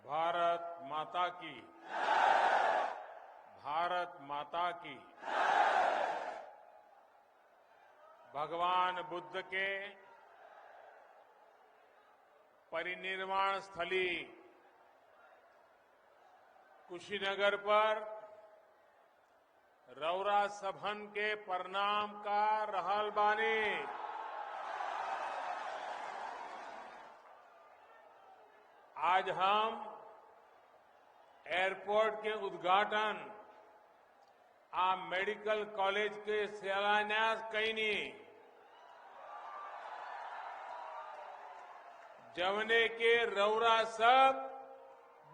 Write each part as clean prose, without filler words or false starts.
भारत माता की, भारत माता की। भगवान बुद्ध के परिनिर्वाण स्थली कुशीनगर पर रौरा सभन के प्रणाम का रहल बानी। आज हम एयरपोर्ट के उद्घाटन आ मेडिकल कॉलेज के शिलान्यास कईनी, जवने के रौरा सब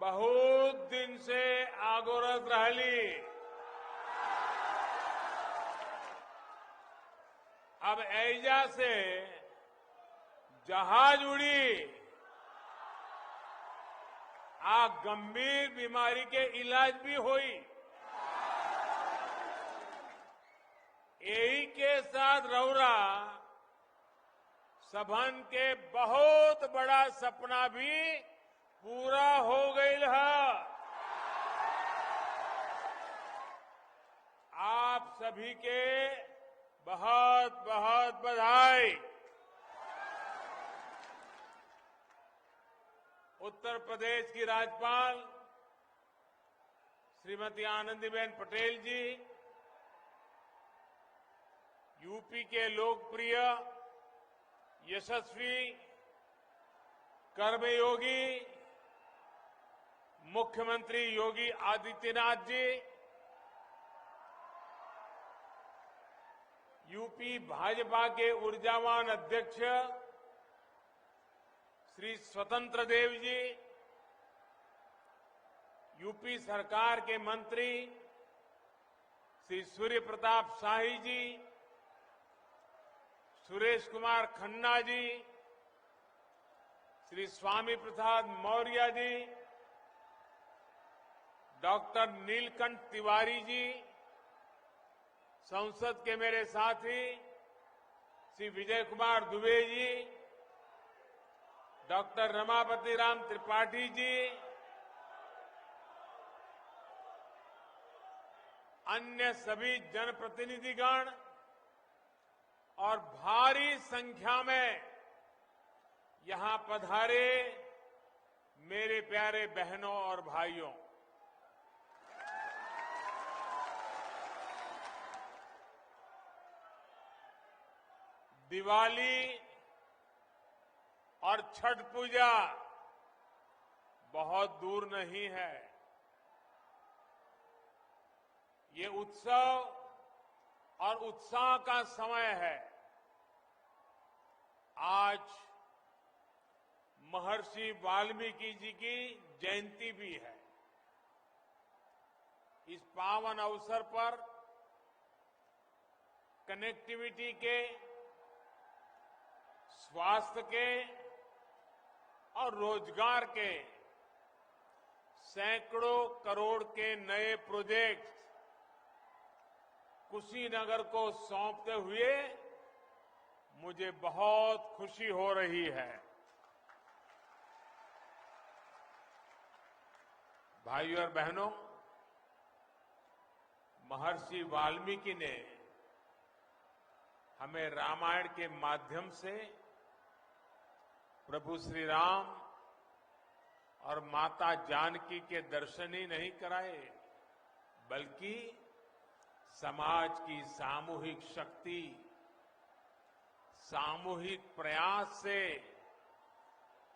बहुत दिन से आगोरत रहली। अब ऐजा से जहाज उड़ी आ गंभीर बीमारी के इलाज भी हुई। यही के साथ रौरा सभन के बहुत बड़ा सपना भी पूरा हो गई है। आप सभी के बहुत बहुत बधाई। उत्तर प्रदेश की राज्यपाल श्रीमती आनंदीबेन पटेल जी, यूपी के लोकप्रिय यशस्वी कर्मयोगी मुख्यमंत्री योगी आदित्यनाथ जी, यूपी भाजपा के ऊर्जावान अध्यक्ष श्री स्वतंत्र देव जी, यूपी सरकार के मंत्री श्री सूर्य प्रताप शाही जी, सुरेश कुमार खन्ना जी, श्री स्वामी प्रसाद मौर्य जी, डॉक्टर नीलकंठ तिवारी जी, संसद के मेरे साथी श्री विजय कुमार दुबे जी, डॉक्टर रमापति राम त्रिपाठी जी, अन्य सभी जनप्रतिनिधिगण और भारी संख्या में यहां पधारे मेरे प्यारे बहनों और भाइयों, दिवाली और छठ पूजा बहुत दूर नहीं है। ये उत्सव और उत्साह का समय है। आज महर्षि वाल्मीकि जी की जयंती भी है। इस पावन अवसर पर कनेक्टिविटी के, स्वास्थ्य के और रोजगार के सैकड़ों करोड़ के नए प्रोजेक्ट कुशीनगर को सौंपते हुए मुझे बहुत खुशी हो रही है। भाइयों और बहनों, महर्षि वाल्मीकि ने हमें रामायण के माध्यम से प्रभु श्री राम और माता जानकी के दर्शन ही नहीं कराए, बल्कि समाज की सामूहिक शक्ति, सामूहिक प्रयास से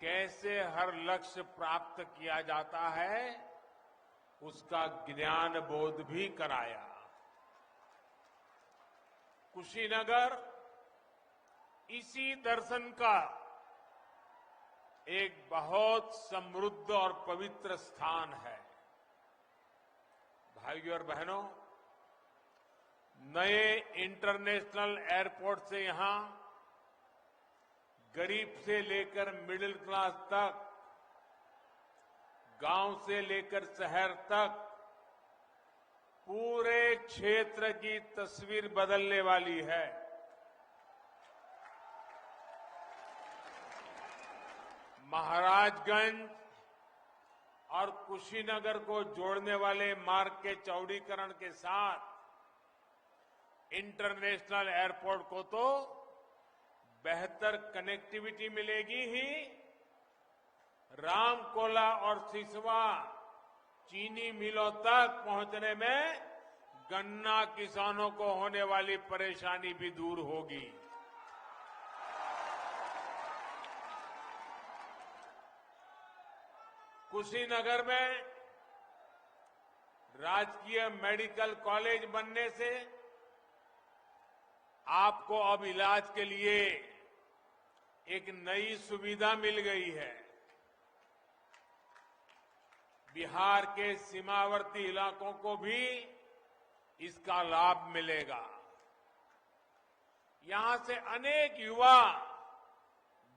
कैसे हर लक्ष्य प्राप्त किया जाता है, उसका ज्ञान बोध भी कराया। कुशीनगर इसी दर्शन का एक बहुत समृद्ध और पवित्र स्थान है। भाइयों और बहनों, नए इंटरनेशनल एयरपोर्ट से यहां गरीब से लेकर मिडिल क्लास तक, गांव से लेकर शहर तक पूरे क्षेत्र की तस्वीर बदलने वाली है। महाराजगंज और कुशीनगर को जोड़ने वाले मार्ग के चौड़ीकरण के साथ इंटरनेशनल एयरपोर्ट को तो बेहतर कनेक्टिविटी मिलेगी ही, रामकोला और सिसवा चीनी मिलों तक पहुंचने में गन्ना किसानों को होने वाली परेशानी भी दूर होगी। कुशीनगर में राजकीय मेडिकल कॉलेज बनने से आपको अब इलाज के लिए एक नई सुविधा मिल गई है। बिहार के सीमावर्ती इलाकों को भी इसका लाभ मिलेगा। यहां से अनेक युवा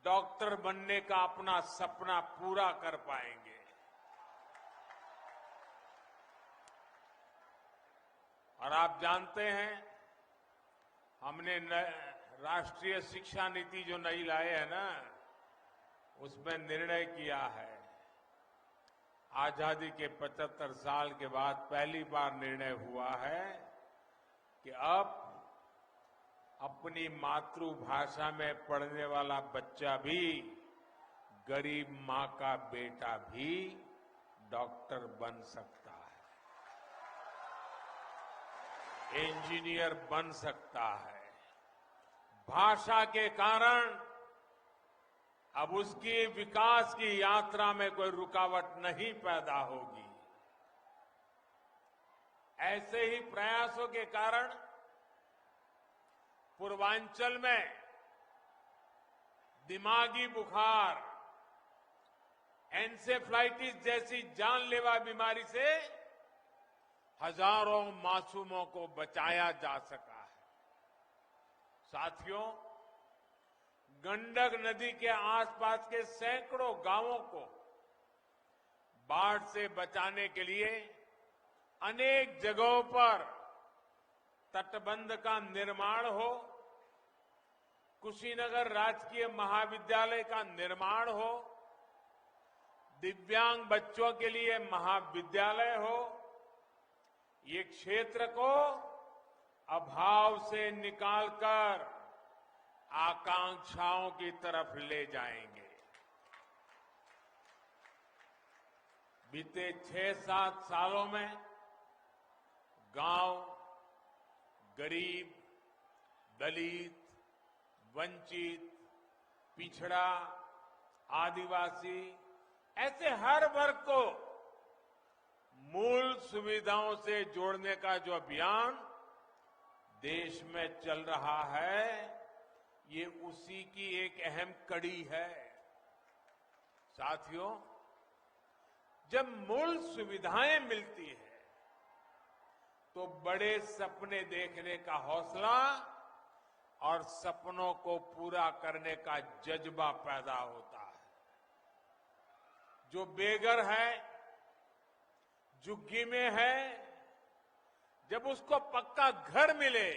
डॉक्टर बनने का अपना सपना पूरा कर पाएंगे। और आप जानते हैं, हमने राष्ट्रीय शिक्षा नीति जो नई लाए है ना, उसमें निर्णय किया है, आजादी के 75 साल के बाद पहली बार निर्णय हुआ है कि अब अपनी मातृभाषा में पढ़ने वाला बच्चा भी, गरीब मां का बेटा भी डॉक्टर बन सकता है, इंजीनियर बन सकता है। भाषा के कारण अब उसकी विकास की यात्रा में कोई रुकावट नहीं पैदा होगी। ऐसे ही प्रयासों के कारण पूर्वांचल में दिमागी बुखार, एन्सेफ्लाइटिस जैसी जानलेवा बीमारी से हजारों मासूमों को बचाया जा सका है। साथियों, गंडक नदी के आसपास के सैकड़ों गांवों को बाढ़ से बचाने के लिए अनेक जगहों पर तटबंध का निर्माण हो, कुशीनगर राजकीय महाविद्यालय का निर्माण हो, दिव्यांग बच्चों के लिए महाविद्यालय हो, ये क्षेत्र को अभाव से निकालकर आकांक्षाओं की तरफ ले जाएंगे। बीते 6-7 सालों में गांव, गरीब, दलित, वंचित, पिछड़ा, आदिवासी, ऐसे हर वर्ग को मूल सुविधाओं से जोड़ने का जो अभियान देश में चल रहा है, ये उसी की एक अहम कड़ी है। साथियों, जब मूल सुविधाएं मिलती है तो बड़े सपने देखने का हौसला और सपनों को पूरा करने का जज्बा पैदा होता है। जो बेघर है, झुग्गी में है, जब उसको पक्का घर मिले,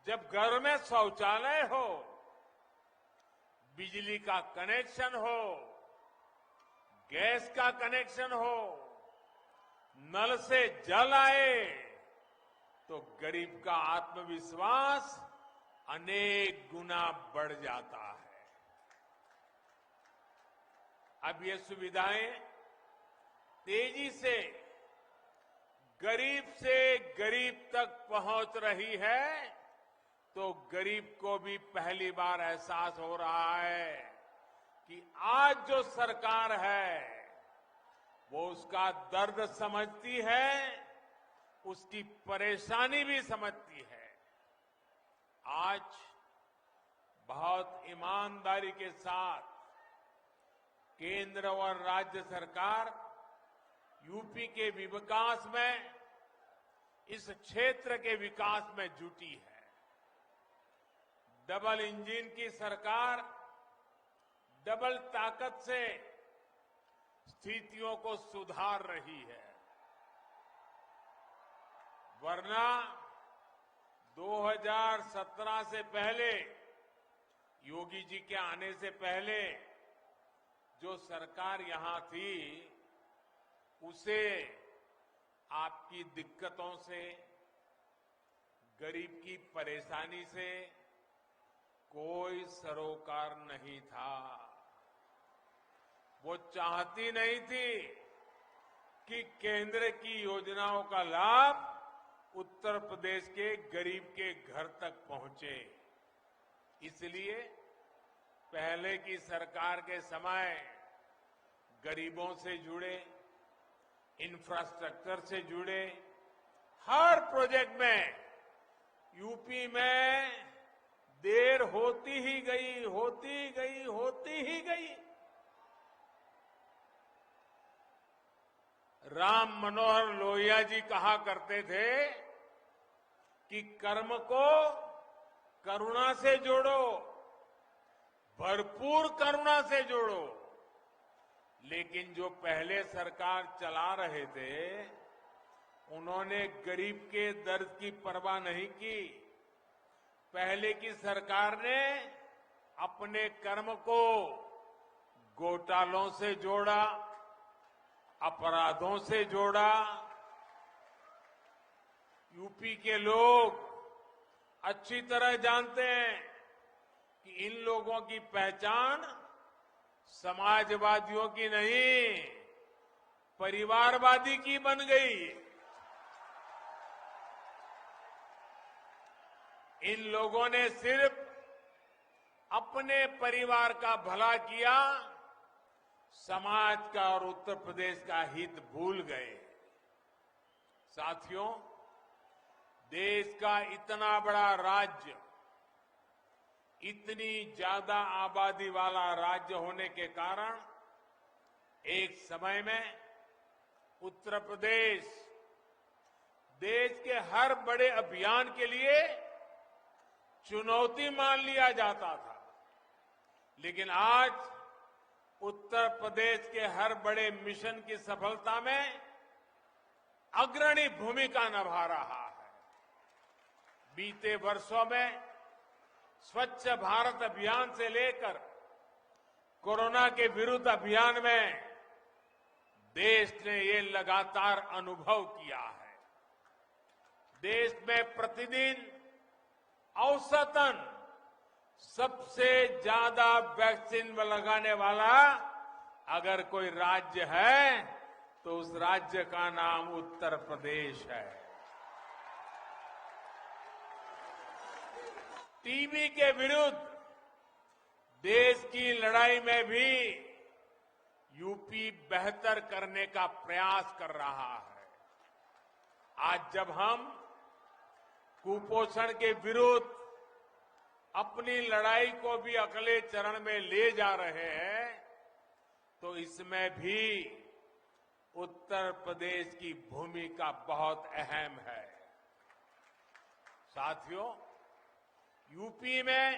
जब घर में शौचालय हो, बिजली का कनेक्शन हो, गैस का कनेक्शन हो, नल से जल आए, तो गरीब का आत्मविश्वास अनेक गुना बढ़ जाता है। अब ये सुविधाएं तेजी से गरीब तक पहुंच रही है, तो गरीब को भी पहली बार एहसास हो रहा है कि आज जो सरकार है वो उसका दर्द समझती है, उसकी परेशानी भी समझती है। आज बहुत ईमानदारी के साथ केंद्र और राज्य सरकार यूपी के विकास में, इस क्षेत्र के विकास में जुटी है। डबल इंजन की सरकार डबल ताकत से स्थितियों को सुधार रही है, वरना 2017 से पहले, योगी जी के आने से पहले जो सरकार यहां थी उसे आपकी दिक्कतों से, गरीब की परेशानी से कोई सरोकार नहीं था। वो चाहती नहीं थी कि केंद्र की योजनाओं का लाभ उत्तर प्रदेश के गरीब के घर तक पहुंचे। इसलिए पहले की सरकार के समय गरीबों से जुड़े, इंफ्रास्ट्रक्चर से जुड़े हर प्रोजेक्ट में यूपी में देर होती ही गई। राम मनोहर लोहिया जी कहा करते थे कि कर्म को करुणा से जोड़ो, भरपूर करुणा से जोड़ो। लेकिन जो पहले सरकार चला रहे थे उन्होंने गरीब के दर्द की परवाह नहीं की। पहले की सरकार ने अपने कर्म को घोटालों से जोड़ा, अपराधों से जोड़ा। यूपी के लोग अच्छी तरह जानते हैं कि इन लोगों की पहचान समाजवादियों की नहीं, परिवारवादी की बन गई। इन लोगों ने सिर्फ अपने परिवार का भला किया, समाज का और उत्तर प्रदेश का हित भूल गए। साथियों, देश का इतना बड़ा राज्य, इतनी ज्यादा आबादी वाला राज्य होने के कारण एक समय में उत्तर प्रदेश देश के हर बड़े अभियान के लिए चुनौती मान लिया जाता था। लेकिन आज उत्तर प्रदेश के हर बड़े मिशन की सफलता में अग्रणी भूमिका निभा रहा है। बीते वर्षों में स्वच्छ भारत अभियान से लेकर कोरोना के विरुद्ध अभियान में देश ने ये लगातार अनुभव किया है। देश में प्रतिदिन औसतन सबसे ज्यादा वैक्सीन लगाने वाला अगर कोई राज्य है तो उस राज्य का नाम उत्तर प्रदेश है। टीबी के विरुद्ध देश की लड़ाई में भी यूपी बेहतर करने का प्रयास कर रहा है। आज जब हम कुपोषण के विरुद्ध अपनी लड़ाई को भी अगले चरण में ले जा रहे हैं तो इसमें भी उत्तर प्रदेश की भूमिका बहुत अहम है। साथियों, यूपी में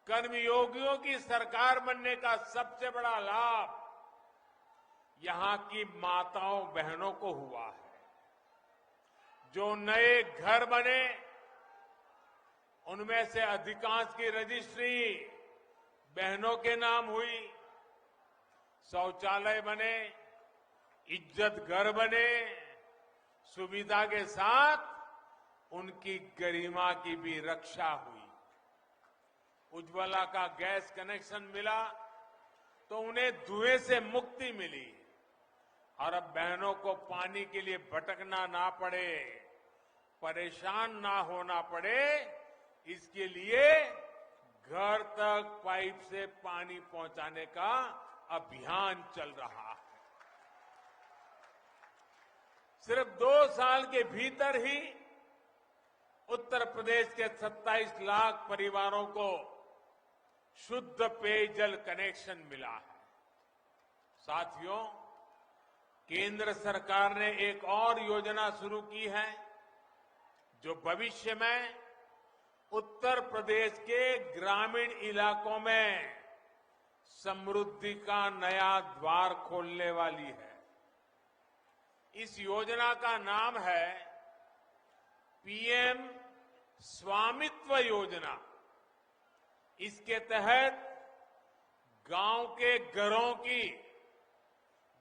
कर्मयोगियों की सरकार बनने का सबसे बड़ा लाभ यहां की माताओं बहनों को हुआ है। जो नए घर बने उनमें से अधिकांश की रजिस्ट्री बहनों के नाम हुई। शौचालय बने, इज्जत घर बने, सुविधा के साथ उनकी गरिमा की भी रक्षा हुई। उज्ज्वला का गैस कनेक्शन मिला तो उन्हें धुएं से मुक्ति मिली और अब बहनों को पानी के लिए भटकना ना पड़े, परेशान ना होना पड़े, इसके लिए घर तक पाइप से पानी पहुंचाने का अभियान चल रहा है। सिर्फ 2 साल के भीतर ही उत्तर प्रदेश के 27 लाख परिवारों को शुद्ध पेयजल कनेक्शन मिला है। साथियों, केंद्र सरकार ने एक और योजना शुरू की है जो भविष्य में उत्तर प्रदेश के ग्रामीण इलाकों में समृद्धि का नया द्वार खोलने वाली है। इस योजना का नाम है पीएम स्वामित्व योजना। इसके तहत गांव के घरों की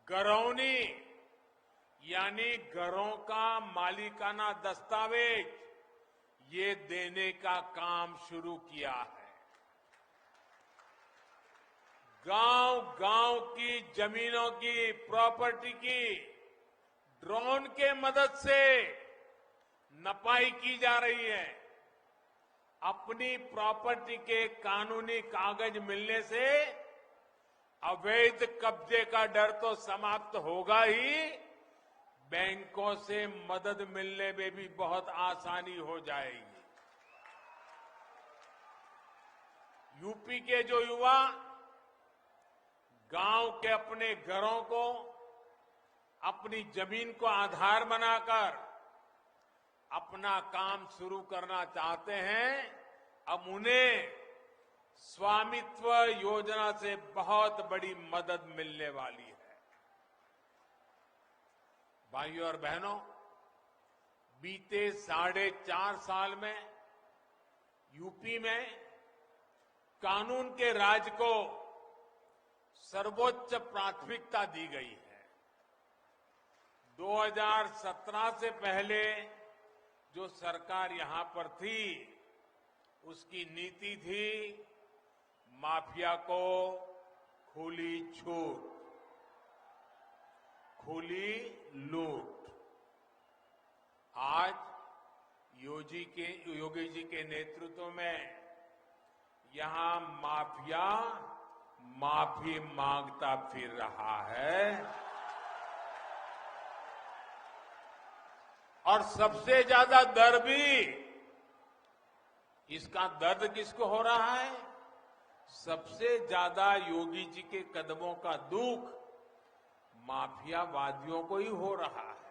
घरौनी यानी घरों का मालिकाना दस्तावेज ये देने का काम शुरू किया है। गांव-गांव की जमीनों की, प्रॉपर्टी की ड्रोन के मदद से नपाई की जा रही है। अपनी प्रॉपर्टी के कानूनी कागज मिलने से अवैध कब्जे का डर तो समाप्त होगा ही, बैंकों से मदद मिलने में भी बहुत आसानी हो जाएगी। यूपी के जो युवा गांव के अपने घरों को, अपनी जमीन को आधार बनाकर अपना काम शुरू करना चाहते हैं, अब उन्हें स्वामित्व योजना से बहुत बड़ी मदद मिलने वाली है। भाइयों और बहनों, बीते 4.5 साल में यूपी में कानून के राज को सर्वोच्च प्राथमिकता दी गई है। 2017 से पहले जो सरकार यहां पर थी, उसकी नीति थी माफिया को खुली छूट, खुली लूट। आज योगी जी के नेतृत्व में यहां माफिया माफी मांगता फिर रहा है। और सबसे ज्यादा दर्द भी, इसका दर्द किसको हो रहा है? सबसे ज्यादा योगी जी के कदमों का दुख माफियावादियों को ही हो रहा है।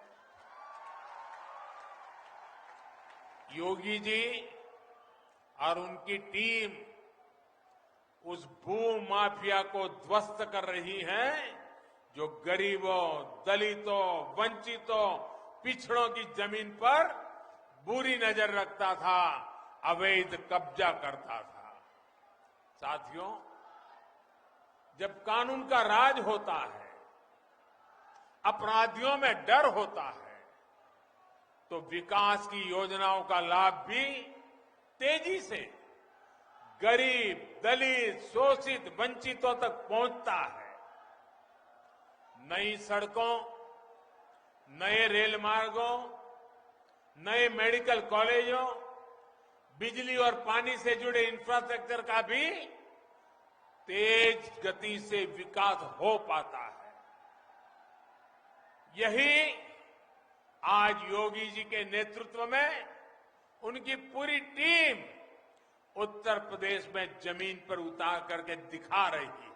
योगी जी और उनकी टीम उस भू माफिया को ध्वस्त कर रही है जो गरीबों, दलितों, वंचितों, पिछड़ों की जमीन पर बुरी नजर रखता था, अवैध कब्जा करता था। साथियों, जब कानून का राज होता है, अपराधियों में डर होता है, तो विकास की योजनाओं का लाभ भी तेजी से गरीब, दलित, शोषित, वंचितों तक पहुंचता है। नई सड़कों, नए रेल मार्गों, नए मेडिकल कॉलेजों, बिजली और पानी से जुड़े इंफ्रास्ट्रक्चर का भी तेज गति से विकास हो पाता है। यही आज योगी जी के नेतृत्व में उनकी पूरी टीम उत्तर प्रदेश में जमीन पर उतार करके दिखा रही है।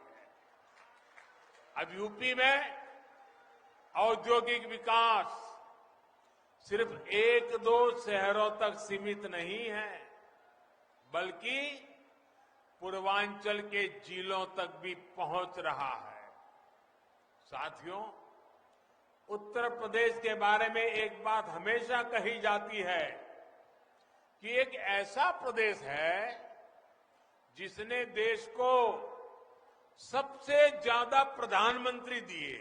अब यूपी में औद्योगिक विकास सिर्फ 1-2 शहरों तक सीमित नहीं है, बल्कि पूर्वांचल के जिलों तक भी पहुंच रहा है। साथियों, उत्तर प्रदेश के बारे में एक बात हमेशा कही जाती है कि एक ऐसा प्रदेश है जिसने देश को सबसे ज्यादा प्रधानमंत्री दिए।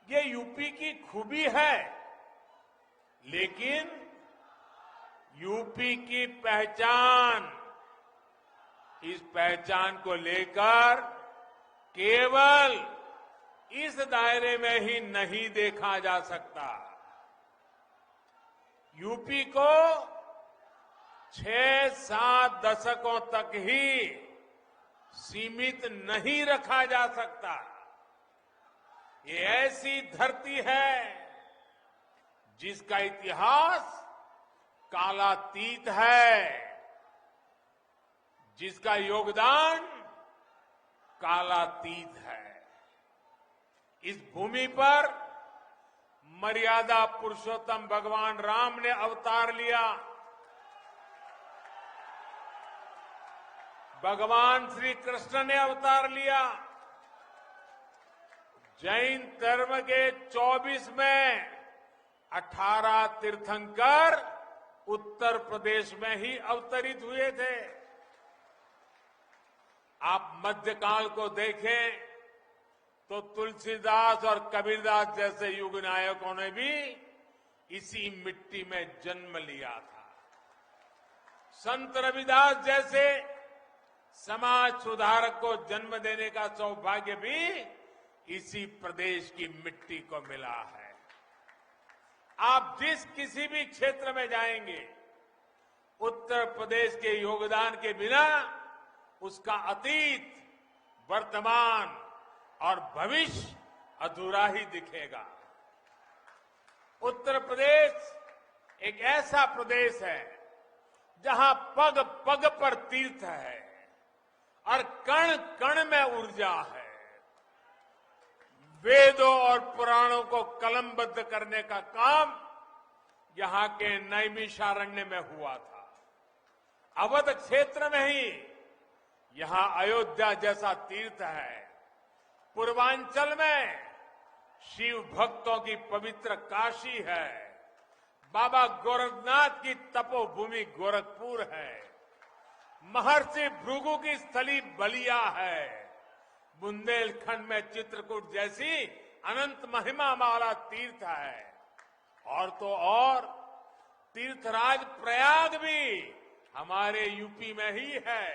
ये यूपी की खूबी है, लेकिन यूपी की पहचान, इस पहचान को लेकर केवल इस दायरे में ही नहीं देखा जा सकता। यूपी को 6-7 दशकों तक ही सीमित नहीं रखा जा सकता। ये ऐसी धरती है जिसका इतिहास कालातीत है, जिसका योगदान कालातीत है। इस भूमि पर मर्यादा पुरुषोत्तम भगवान राम ने अवतार लिया। भगवान श्री कृष्ण ने अवतार लिया। जैन धर्म के 24 में 18 तीर्थंकर उत्तर प्रदेश में ही अवतरित हुए थे। आप मध्यकाल को देखें तो तुलसीदास और कबीरदास जैसे युग नायकों ने भी इसी मिट्टी में जन्म लिया था। संत रविदास जैसे समाज सुधारक को जन्म देने का सौभाग्य भी इसी प्रदेश की मिट्टी को मिला है। आप जिस किसी भी क्षेत्र में जाएंगे, उत्तर प्रदेश के योगदान के बिना उसका अतीत, वर्तमान और भविष्य अधूरा ही दिखेगा। उत्तर प्रदेश एक ऐसा प्रदेश है जहां पग पग पर तीर्थ है और कण कण में ऊर्जा है। वेदों और पुराणों को कलमबद्ध करने का काम यहां के नैमिषारण्य में हुआ था। अवध क्षेत्र में ही यहां अयोध्या जैसा तीर्थ है। पूर्वांचल में शिव भक्तों की पवित्र काशी है। बाबा गोरखनाथ की तपोभूमि गोरखपुर है। महर्षि भृगु की स्थली बलिया है। बुंदेलखंड में चित्रकूट जैसी अनंत महिमा वाला तीर्थ है। और तो और तीर्थराज प्रयाग भी हमारे यूपी में ही है।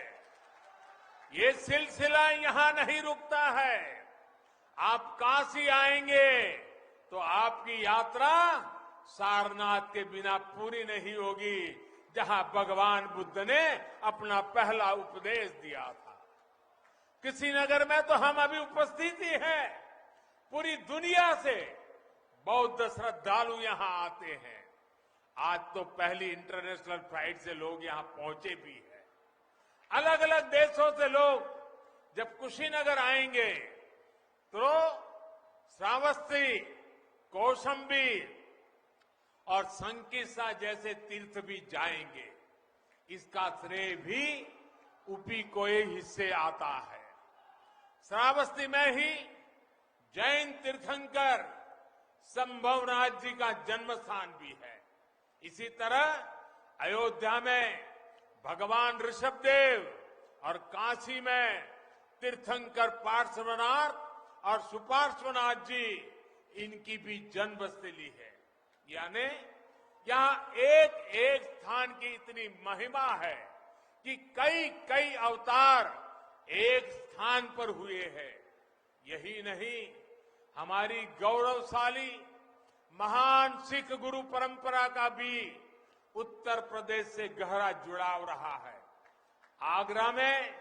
ये सिलसिला यहां नहीं रुकता है। आप काशी आएंगे तो आपकी यात्रा सारनाथ के बिना पूरी नहीं होगी, जहां भगवान बुद्ध ने अपना पहला उपदेश दिया था। कुशीनगर में तो हम अभी उपस्थित ही हैं। पूरी दुनिया से बौद्ध श्रद्धालु यहां आते हैं। आज तो पहली इंटरनेशनल फ्लाइट से लोग यहां पहुंचे भी हैं। अलग अलग देशों से लोग जब कुशीनगर आएंगे तो श्रावस्ती, कौशाम्बी और संकिसा जैसे तीर्थ भी जाएंगे। इसका श्रेय भी यूपी को हिस्से आता है। श्रावस्ती में ही जैन तीर्थंकर संभवनाथ जी का जन्म स्थान भी है। इसी तरह अयोध्या में भगवान ऋषभदेव और काशी में तीर्थंकर पार्श्वनाथ और सुपार्श्वनाथ जी, इनकी भी जन्मस्थली है। यानी यहां एक एक स्थान की इतनी महिमा है कि कई कई अवतार एक स्थान पर हुए हैं। यही नहीं, हमारी गौरवशाली महान सिख गुरु परंपरा का भी उत्तर प्रदेश से गहरा जुड़ाव रहा है। आगरा में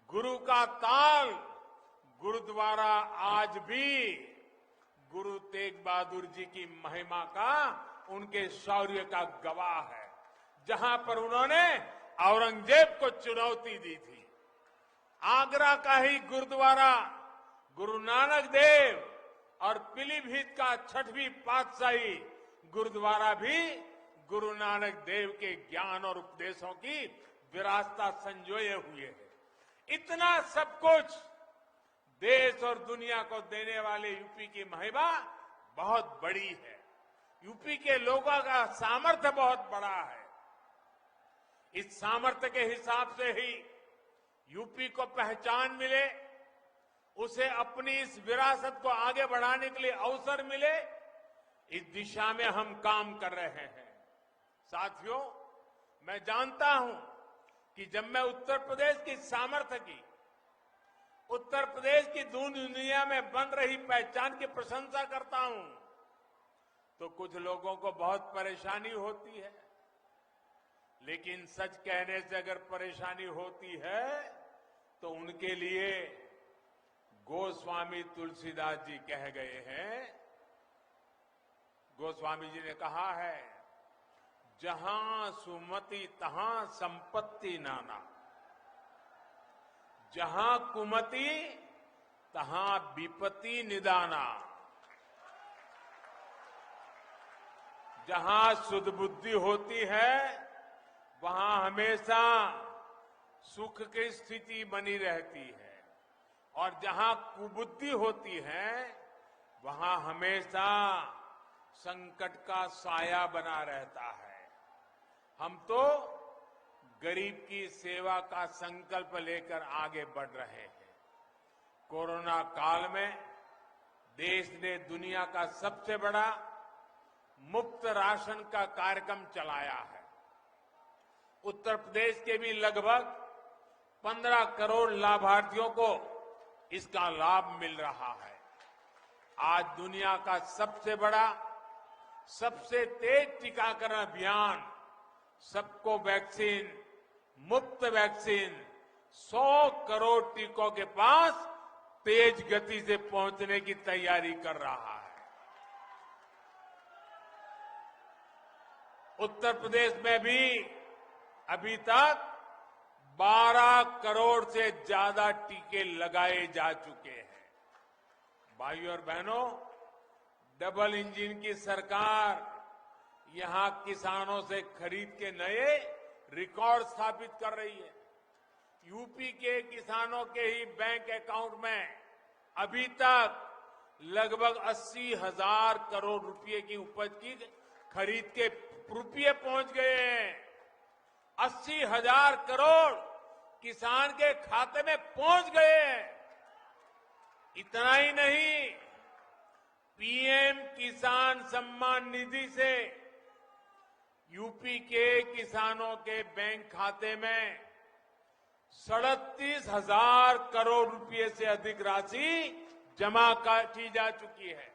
गुरु का ताल गुरुद्वारा आज भी गुरु तेग बहादुर जी की महिमा का, उनके शौर्य का गवाह है। जहां पर उन्होंने औरंगजेब को चुनौती दी थी। आगरा का ही गुरुद्वारा गुरु नानक देव और पीलीभीत का 6वीं पातशाही गुरुद्वारा भी गुरु नानक देव के ज्ञान और उपदेशों की विरासत संजोए हुए है। इतना सब कुछ देश और दुनिया को देने वाले यूपी की महिमा बहुत बड़ी है। यूपी के लोगों का सामर्थ्य बहुत बड़ा है। इस सामर्थ्य के हिसाब से ही यूपी को पहचान मिले, उसे अपनी इस विरासत को आगे बढ़ाने के लिए अवसर मिले, इस दिशा में हम काम कर रहे हैं। साथियों, मैं जानता हूं कि जब मैं उत्तर प्रदेश की सामर्थ्य की, उत्तर प्रदेश की दुनिया में बन रही पहचान की प्रशंसा करता हूं तो कुछ लोगों को बहुत परेशानी होती है। लेकिन सच कहने से अगर परेशानी होती है तो उनके लिए गोस्वामी तुलसीदास जी कह गए हैं। गोस्वामी जी ने कहा है, जहां सुमति तहां संपत्ति नाना, जहां कुमति तहां विपत्ति निदाना। जहां शुद्ध बुद्धि होती है वहां हमेशा सुख की स्थिति बनी रहती है, और जहां कुबुद्धि होती है वहां हमेशा संकट का साया बना रहता है। हम तो गरीब की सेवा का संकल्प लेकर आगे बढ़ रहे हैं। कोरोना काल में देश ने दुनिया का सबसे बड़ा मुफ्त राशन का कार्यक्रम चलाया है। उत्तर प्रदेश के भी लगभग 15 करोड़ लाभार्थियों को इसका लाभ मिल रहा है। आज दुनिया का सबसे बड़ा, सबसे तेज टीकाकरण अभियान सबको वैक्सीन, मुफ्त वैक्सीन 100 करोड़ टीकों के पास तेज गति से पहुंचने की तैयारी कर रहा है। उत्तर प्रदेश में भी अभी तक 12 करोड़ से ज्यादा टीके लगाए जा चुके हैं। भाइयों और बहनों, डबल इंजन की सरकार यहां किसानों से खरीद के नए रिकॉर्ड स्थापित कर रही है। यूपी के किसानों के ही बैंक अकाउंट में अभी तक लगभग 80,000 करोड़ रुपए की उपज की खरीद के रुपये पहुंच गए हैं। 80,000 करोड़ किसान के खाते में पहुंच गए हैं। इतना ही नहीं, पीएम किसान सम्मान निधि से यूपी के किसानों के बैंक खाते में 37,000 करोड़ रुपए से अधिक राशि जमा की जा चुकी है।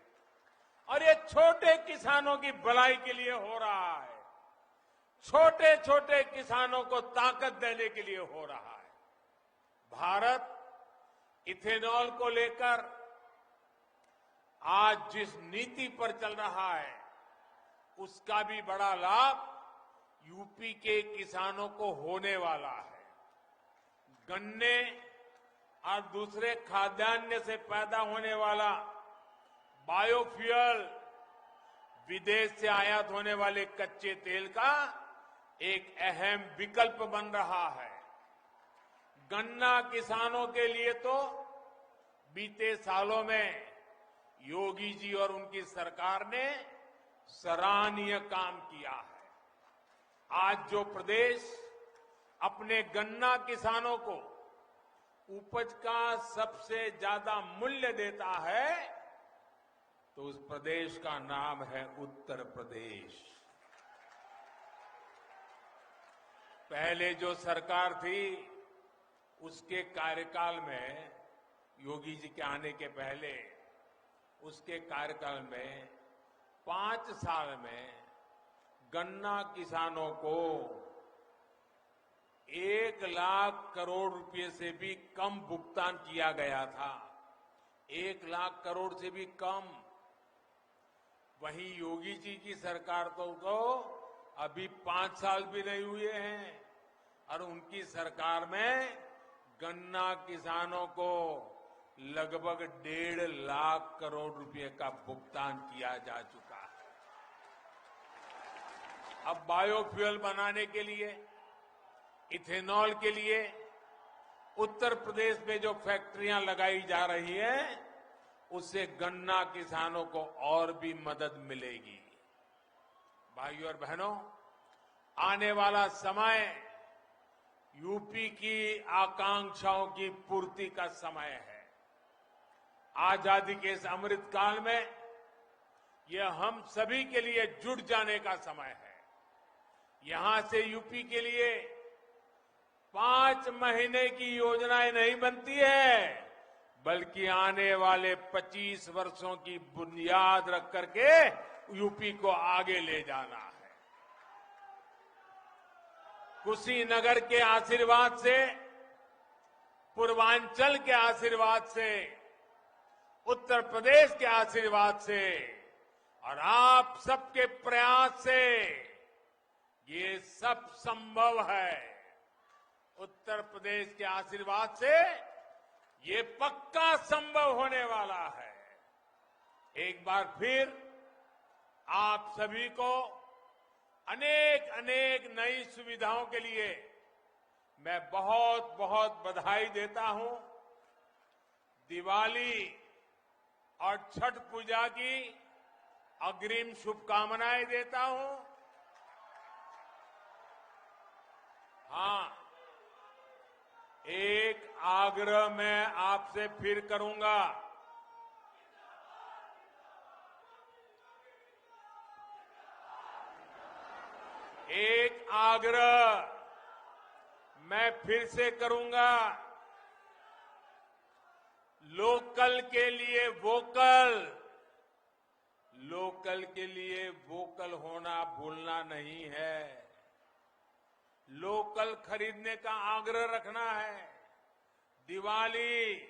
और ये छोटे किसानों की भलाई के लिए हो रहा है। छोटे छोटे किसानों को ताकत देने के लिए हो रहा है। भारत इथेनॉल को लेकर आज जिस नीति पर चल रहा है, उसका भी बड़ा लाभ यूपी के किसानों को होने वाला है। गन्ने और दूसरे खाद्यान्न से पैदा होने वाला बायोफ्यूल, विदेश से आयात होने वाले कच्चे तेल का एक अहम विकल्प बन रहा है। गन्ना किसानों के लिए तो बीते सालों में योगी जी और उनकी सरकार ने सराहनीय काम किया है। आज जो प्रदेश अपने गन्ना किसानों को उपज का सबसे ज्यादा मूल्य देता है, तो उस प्रदेश का नाम है उत्तर प्रदेश। पहले जो सरकार थी, उसके कार्यकाल में, योगी जी के आने के पहले उसके कार्यकाल में 5 साल में गन्ना किसानों को 1 लाख करोड़ रुपए से भी कम भुगतान किया गया था। 1 लाख करोड़ से भी कम। वहीं योगी जी की सरकार तो अभी 5 साल भी नहीं हुए हैं और उनकी सरकार में गन्ना किसानों को लगभग 1.5 लाख करोड़ रुपए का भुगतान किया जा चुका है। अब बायोफ्यूल बनाने के लिए, इथेनॉल के लिए उत्तर प्रदेश में जो फैक्ट्रियां लगाई जा रही हैं, उससे गन्ना किसानों को और भी मदद मिलेगी। भाइयों और बहनों, आने वाला समय यूपी की आकांक्षाओं की पूर्ति का समय है। आजादी के इस अमृत काल में यह हम सभी के लिए जुट जाने का समय है। यहां से यूपी के लिए 5 महीने की योजनाएं नहीं बनती है, बल्कि आने वाले 25 वर्षों की बुनियाद रख करके यूपी को आगे ले जाना है। कुशीनगर के आशीर्वाद से, पूर्वांचल के आशीर्वाद से, उत्तर प्रदेश के आशीर्वाद से और आप सबके प्रयास से ये सब संभव है। उत्तर प्रदेश के आशीर्वाद से ये पक्का संभव होने वाला है। एक बार फिर आप सभी को अनेक अनेक नई सुविधाओं के लिए मैं बहुत बहुत बधाई देता हूं। दिवाली और छठ पूजा की अग्रिम शुभकामनाएं देता हूं। हाँ, एक आग्रह मैं आपसे फिर करूंगा। एक आग्रह मैं फिर से करूंगा। लोकल के लिए वोकल, लोकल के लिए वोकल होना भूलना नहीं है। लोकल खरीदने का आग्रह रखना है। दिवाली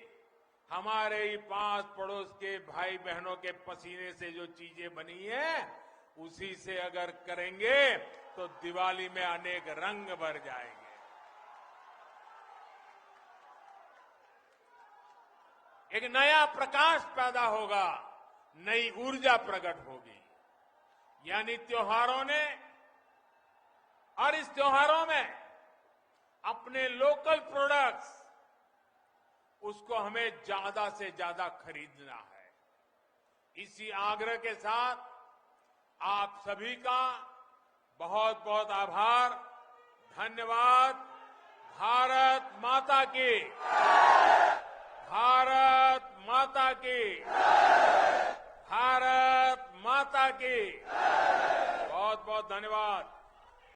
हमारे ही पास पड़ोस के भाई बहनों के पसीने से जो चीजें बनी है, उसी से अगर करेंगे तो दिवाली में अनेक रंग भर जाएंगे। एक नया प्रकाश पैदा होगा, नई ऊर्जा प्रकट होगी। यानी त्योहारों ने और इस त्योहारों में अपने लोकल प्रोडक्ट्स, उसको हमें ज्यादा से ज्यादा खरीदना है। इसी आग्रह के साथ आप सभी का बहुत बहुत आभार, धन्यवाद। भारत माता की, भारत माता की, भारत माता की। बहुत बहुत धन्यवाद।